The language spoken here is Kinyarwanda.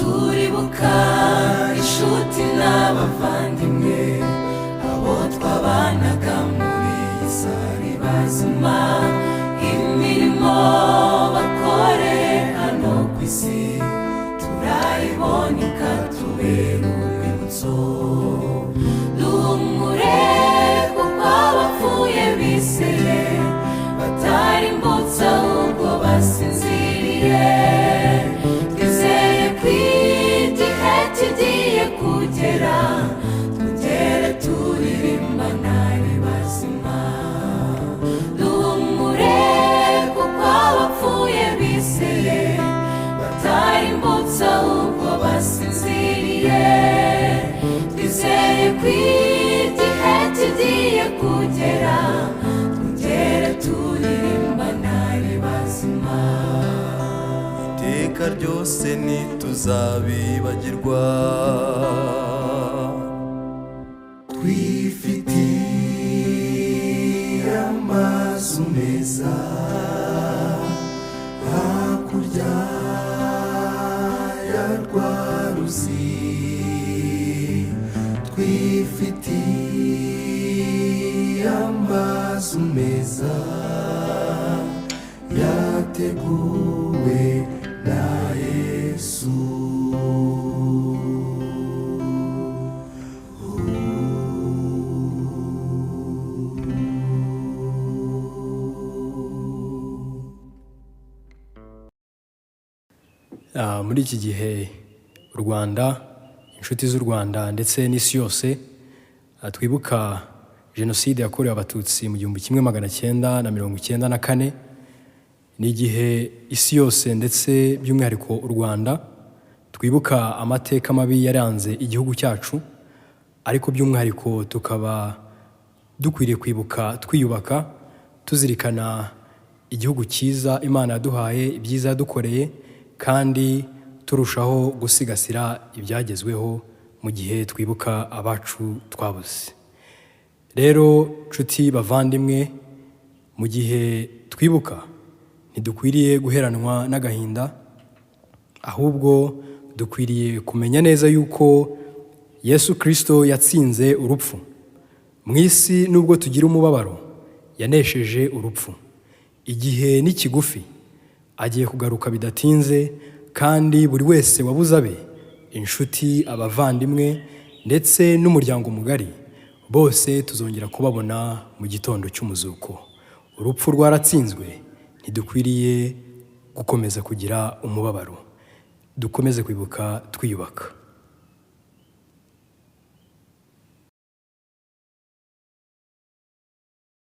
turibuka inshuti n'abavandimwe abo twabanaga muri iyi sari bazima imirimo bakoreye hano ku isi turayibona ikatubera urwibutso duhumure kuko abapfuye bizeye batarimbutse ahubwo basinziriye twizeye ko igihe kigiye kugera tugere turirimbana ari bazima duhumure kuko abapfuye bizeye batarimbutse ahubwo basinziriye twizeye ko igihe kigiye kugera tugere turirimbana ari bazima iteka ryose ntituzabibagirwa twifitiye amazu meza hakurya ya rwa ruzi twifitiye amazu meza yateguwe na Yesu muri iki gihe u Rwanda inshuti z'u Rwanda ndetse n'isi yose twibuka jenoside yakorewe abatutsi mu 1994 ni igihe isi yose ndetse by'umwihariko u Rwanda twibuka amateka mabi yaranze igihugu cyacu ariko by'umwihariko tukaba dukwiriye kwibuka twiyubaka tuzirikana igihugu cyiza Imana yaduhaye ibyiza yadukoreye kandi turushaho gusigasira ibyagezweho mu gihe twibuka abacu twabuze rero nshuti bavandimwe mu gihe twibuka ntidukwiriye guheranwa n'agahinda ahubwo dukwiriye kumenya neza yuko Yesu Kristo yatsinze urupfu mu isi nubwo tugira umubabaro yanesheje urupfu igihe ni kigufi agiye kugaruka bidatinze kandi buri wese wabuze abe inshuti abavandimwe ndetse n'umuryango mugari bose tuzongera kubabona mu gitondo cy'umuzuko urupfu rwaratsinzwe ntidukwiriye gukomeza kugira umubabaro dukomeze kwibuka twiyubaka